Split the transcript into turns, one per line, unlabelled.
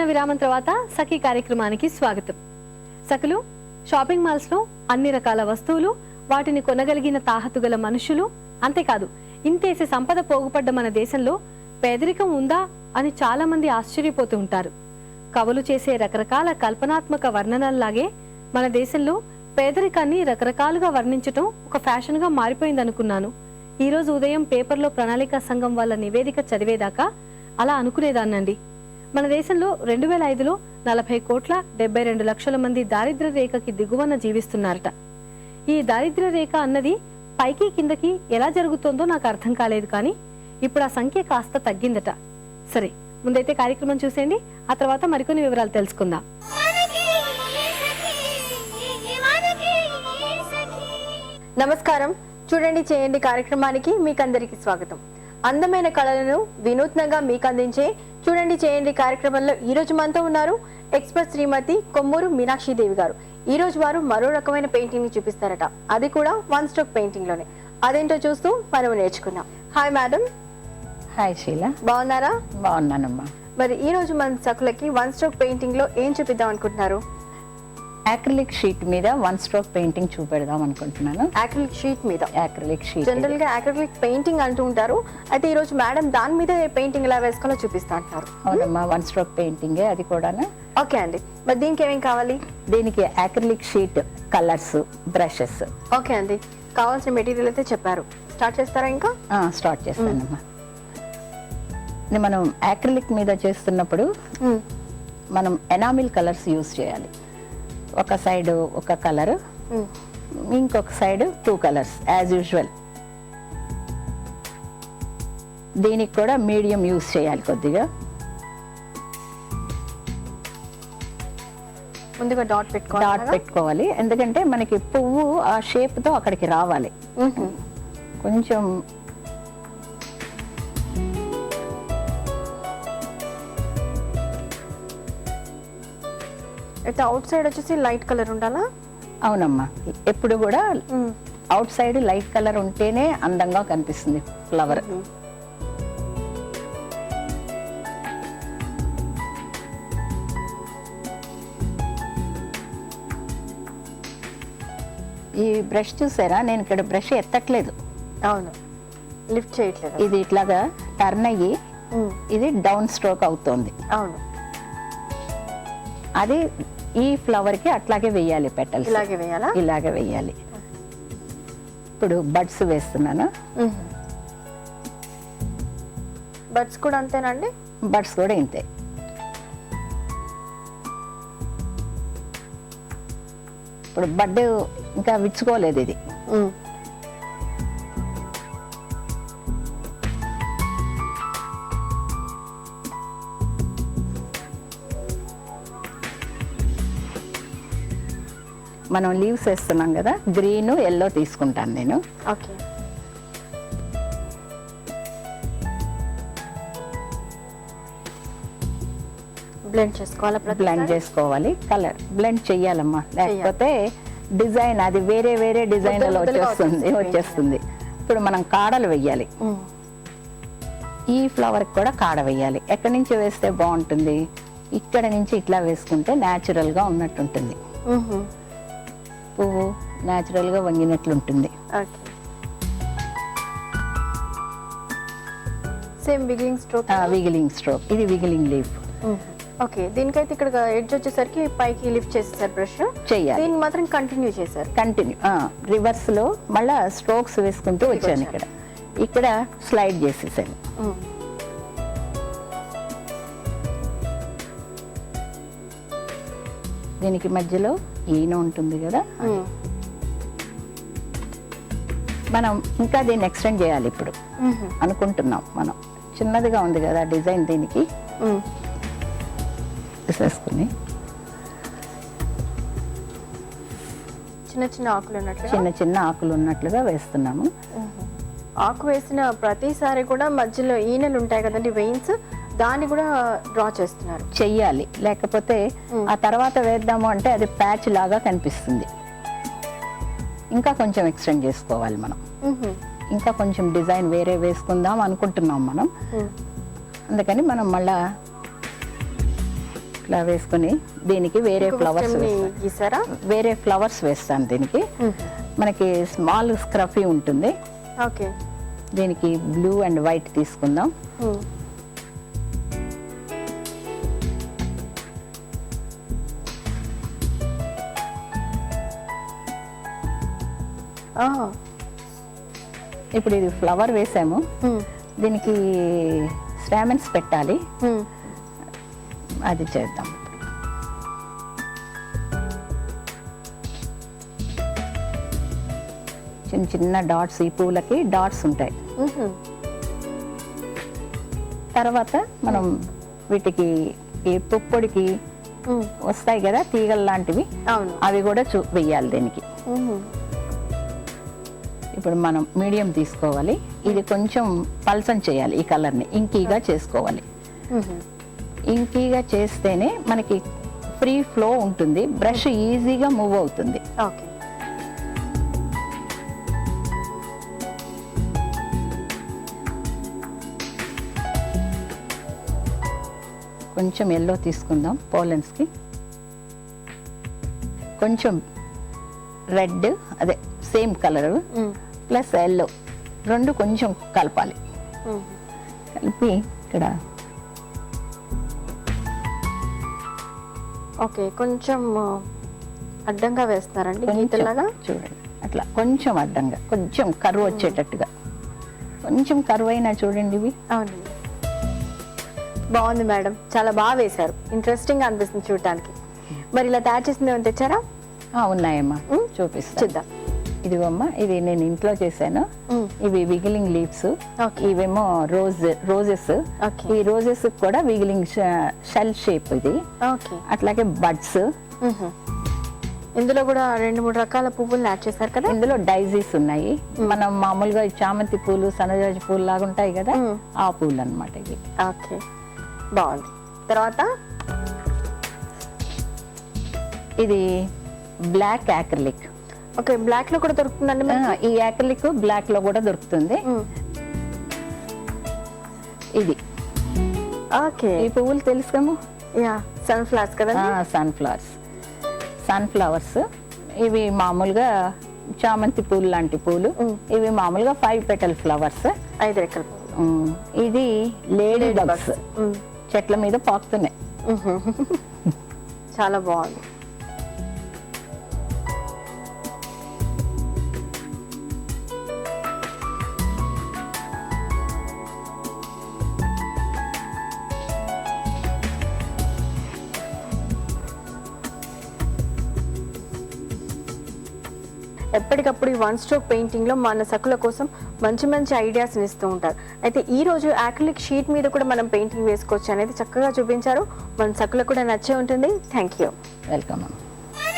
విరామం తర్వాత సఖీ కార్యక్రమానికి స్వాగతం. సఖులు, షాపింగ్ మాల్స్ లో అన్ని రకాల వస్తువులు, వాటిని కొనగలిగిన తాహతుగల మనుషులు, అంతేకాదు ఇంతేసి సంపద పోగుపడ్డ మన దేశంలో పేదరికం ఉందా అని చాలా మంది ఆశ్చర్యపోతూ ఉంటారు. కవులు చేసే రకరకాల కల్పనాత్మక వర్ణనల్లాగే మన దేశంలో పేదరికాన్ని రకరకాలుగా వర్ణించటం ఒక ఫ్యాషన్ గా మారిపోయిందనుకున్నాను. ఈ రోజు ఉదయం పేపర్లో ప్రణాళికా సంఘం వాళ్ళ నివేదిక చదివేదాకా అలా అనుకునేదాన్నండి. మన దేశంలో 2005లో 40,72,00,000 మంది దారిద్ర్య రేఖకి దిగువన జీవిస్తున్నారట. ఈ దారిద్ర్య రేఖ అన్నది పైకి కిందకి ఎలా జరుగుతుందో నాకు అర్థం కాలేదు, కానీ ఇప్పుడు ఆ సంఖ్య కాస్త తగ్గిందట. సరే, ముందైతే కార్యక్రమం చూసేయండి, ఆ తర్వాత మరికొన్ని వివరాలు తెలుసుకుందాం.
నమస్కారం. చూడండి చేయండి కార్యక్రమానికి మీకందరికి స్వాగతం. అందమైన కళలను వినూత్నంగా మీకు అందించే చూడండి చేయండి కార్యక్రమంలో ఈ రోజు మనతో ఉన్నారు ఎక్స్పర్ట్ శ్రీమతి కొమ్మూరు మీనాక్షిదేవి గారు. ఈ రోజు వారు మరో రకమైన పెయింటింగ్ ని చూపిస్తారట, అది కూడా 1 స్ట్రోక్ పెయింటింగ్ లోనే. అదేంటో చూస్తూ మనం నేర్చుకుందాం. Hi madam.
హాయ్ శీల.
బాగున్నారా?
బాగున్నానమ్మా.
మరి ఈ రోజు మన సకులకి 1 స్ట్రోక్ పెయింటింగ్ లో ఏం చూపిద్దాం అనుకుంటున్నారు?
యాక్రిలిక్ షీట్ మీద 1 స్ట్రోక్ పెయింటింగ్ చూపెడదాం అనుకుంటున్నాను.
యాక్రిలిక్ షీట్ మీద?
యాక్రిలిక్ షీట్
జనరల్ గా యాక్రిలిక్ పెయింటింగ్ అంటూ ఉంటారు, అయితే ఈ రోజు మేడం దాని మీద పెయింటింగ్ ఎలా వేసుకోవాలో చూపిస్తా అంటారు.
అవునమ్మా, 1 స్ట్రోక్ పెయింటింగ్ అది కూడాను.
ఓకే అండి. మరి దీనికి ఏమేం కావాలి?
దీనికి acrylic sheet, colours, brushes.
Okay అండి, కావాల్సిన మెటీరియల్ అయితే చెప్పారు. స్టార్ట్ చేస్తారా? ఇంకా
స్టార్ట్ చేస్తానమ్మా. మనం యాక్రిలిక్ మీద చేస్తున్నప్పుడు మనం ఎనామిల్ కలర్స్ యూజ్ చేయాలి. ఒక సైడ్ ఒక కలర్, ఇంకొక సైడ్ 2 కలర్స్ యాజ్ యూజువల్. దీనికి కూడా మీడియం యూజ్ చేయాలి కొద్దిగా.
ముందుగా డాట్
పెట్టుకోవాలి, ఎందుకంటే మనకి పువ్వు ఆ షేప్ తో అక్కడికి రావాలి. కొంచెం
అయితే అవుట్ సైడ్ వచ్చేసి లైట్ కలర్ ఉండాలా?
అవునమ్మా, ఎప్పుడు కూడా అవుట్ సైడ్ లైట్ కలర్ ఉంటేనే అందంగా కనిపిస్తుంది ఫ్లవర్. ఈ బ్రష్ చూసారా, నేను ఇక్కడ బ్రష్ ఎత్తట్లేదు.
అవును, లిఫ్ట్ చేయట్లేదు.
ఇది ఇట్లాగా టర్న్ అయ్యి ఇది డౌన్ స్ట్రోక్ అవుతోంది.
అవును,
అది ఈ ఫ్లవర్ కి అట్లాగే వేయాలి. పెటల్స్
ఇలాగే వేయాలా?
ఇలాగే వేయాలి. ఇప్పుడు బడ్స్ వేస్తున్నాను.
బడ్స్ కూడా అంతేనండి?
బడ్స్ కూడా ఇంతే. ఇప్పుడు బడ్ ఇంకా విచ్చుకోలేదు ఇది. మనం లీవ్స్ వేస్తున్నాం కదా, గ్రీన్ ఎల్లో తీసుకుంటాను నేను.
ఓకే, బ్లెండ్ చేసుకోవాలి.
బ్లెండ్ చేసుకోవాలి, కలర్ బ్లెండ్ చెయ్యాలమ్మా, లేకపోతే డిజైన్ అది వేరే వేరే డిజైన్లలో వచ్చేస్తుంది. ఇప్పుడు మనం కాడలు వెయ్యాలి. ఈ ఫ్లవర్ కూడా కాడ వెయ్యాలి. ఎక్కడి నుంచి వేస్తే బాగుంటుంది? ఇక్కడ నుంచి ఇట్లా వేసుకుంటే న్యాచురల్ గా ఉన్నట్టుంటుంది. పువ్వు న్యాచురల్ గా వంగినట్లుంటుంది.
Same wiggling stroke.
Wiggling stroke, ఇది విగిలింగ్ లీఫ్.
ఓకే, దీనికైతే ఇక్కడ ఎడ్జ్ వచ్చేసరికి పైకి లిఫ్ట్ చేసేసారు బ్రష్.
చెయ్యాలి.
దీన్ని మాత్రం కంటిన్యూ చేశారు.
కంటిన్యూ రివర్స్ లో మళ్ళా స్ట్రోక్స్ వేసుకుంటూ వచ్చాను. ఇక్కడ స్లైడ్ చేసేసాను. దీనికి మధ్యలో ఈయన ఉంటుంది కదా, మనం ఇంకా దీన్ని ఎక్స్టెండ్ చేయాలి ఇప్పుడు అనుకుంటున్నాం. మనం చిన్నదిగా ఉంది కదా డిజైన్, దీనికి వేసేసుకుని
చిన్న చిన్న ఆకులు ఉన్నట్లు
చిన్న చిన్న ఆకులు ఉన్నట్లుగా వేస్తున్నాము.
ఆకు వేసిన ప్రతిసారి కూడా మధ్యలో ఈనెలు ఉంటాయి కదండి, వెయిన్స్, దాన్ని కూడా డ్రా చేస్తున్నారు.
చెయ్యాలి, లేకపోతే ఆ తర్వాత వేద్దాము అంటే అది ప్యాచ్ లాగా కనిపిస్తుంది. ఇంకా కొంచెం ఎక్స్టెండ్ చేసుకోవాలి మనం. ఇంకా కొంచెం డిజైన్ వేరే వేసుకుందాం అనుకుంటున్నాం మనం. అందుకని మనం మళ్ళా ఇట్లా వేసుకొని దీనికి వేరే ఫ్లవర్స్
గీసారా?
వేరే ఫ్లవర్స్ వేస్తాను దీనికి. మనకి స్మాల్ స్క్రఫీ ఉంటుంది.
ఓకే,
దీనికి బ్లూ అండ్ వైట్ తీసుకుందాం. ఇప్పుడు ఇది ఫ్లవర్ వేసాము, దీనికి స్టామెన్స్ పెట్టాలి, అది చేద్దాం. చిన్న చిన్న డాట్స్, ఈ పూలకి డాట్స్ ఉంటాయి. తర్వాత మనం వీటికి ఈ పుప్పొడికి వస్తాయి కదా తీగలు లాంటివి, అవి కూడా వెయ్యాలి దీనికి. ఇప్పుడు మనం మీడియం తీసుకోవాలి, ఇది కొంచెం పల్సన్ చేయాలి, ఈ కలర్ని ఇంకీగా చేసుకోవాలి. ఇంకీగా చేస్తేనే మనకి ఫ్రీ ఫ్లో ఉంటుంది, బ్రష్ ఈజీగా మూవ్ అవుతుంది.
ఓకే,
కొంచెం ఎల్లో తీసుకుందాం పోలెన్స్కి, కొంచెం రెడ్ అదే సేమ్ కలర్ ప్లస్ ఎల్లో రెండు కొంచెం కలపాలి. కలిపి ఇక్కడ
ఓకే కొంచెం అడ్డంగా వేస్తున్నారండి
గీతలాగా, చూడండి అట్లా కొంచెం అడ్డంగా, కొంచెం కరువు వచ్చేటట్టుగా, కొంచెం కరువు అయినా చూడండి ఇవి.
అవునండి, బాగుంది మేడం, చాలా బాగా వేశారు, ఇంట్రెస్టింగ్ గా అనిపిస్తుంది చూడటానికి. మరి ఇలా తయారు చేసింది ఏమైనా తెచ్చారా?
ఉన్నాయమ్మా, చూపిస్తా.
చూద్దాం.
ఇదిగోమ్మా, ఇది నేను ఇంట్లో చేశాను. ఇవి విగిలింగ్ లీవ్స్, ఇవేమో రోజెస్. ఈ రోజెస్ కూడా విగిలింగ్ షెల్ షేప్ ఇది. అట్లాగే బడ్స్.
ఇందులో కూడా 2-3 రకాల పువ్వులు యాడ్ చేశారు కదా.
ఇందులో డైజీస్ ఉన్నాయి, మనం మామూలుగా చామంతి పూలు, సన్నజాజి పూలు లాగా ఉంటాయి కదా, ఆ పూలు అన్నమాట ఇవి.
ఓకే, బాగుంది. తర్వాత
ఇది బ్లాక్ యాక్రిలిక్.
ఓకే, బ్లాక్ లో కూడా దొరుకుతుందండి.
ఈ యాక్రిలిక్ బ్లాక్ లో కూడా దొరుకుతుంది. ఇది
ఓకే,
ఈ పువ్వులు తెలుసుకేమో,
సన్ ఫ్లవర్స్ కదా.
సన్ ఫ్లవర్స్ ఇవి మామూలుగా చామంతి పూలు లాంటి పూలు. ఇవి మామూలుగా 5 పెటల్ ఫ్లవర్స్,
5 రెక్కల పువ్వులు.
ఇది లేడీ బగ్స్, చెట్ల మీద పాకుతున్నాయి.
చాలా బాగుంది. ఎప్పటికప్పుడు ఈ 1 స్ట్రోక్ పెయింటింగ్ లో మన సకుల కోసం మంచి మంచి ఐడియాస్ ఇస్తూ ఉంటారు. అయితే ఈ రోజు యాక్రిలిక్ షీట్ మీద కూడా మనం పెయింటింగ్ వేసుకోవచ్చు అనేది చక్కగా చూపించారు. మన సకుల కూడా నచ్చే ఉంటుంది. Thank you.
వెల్కమ్.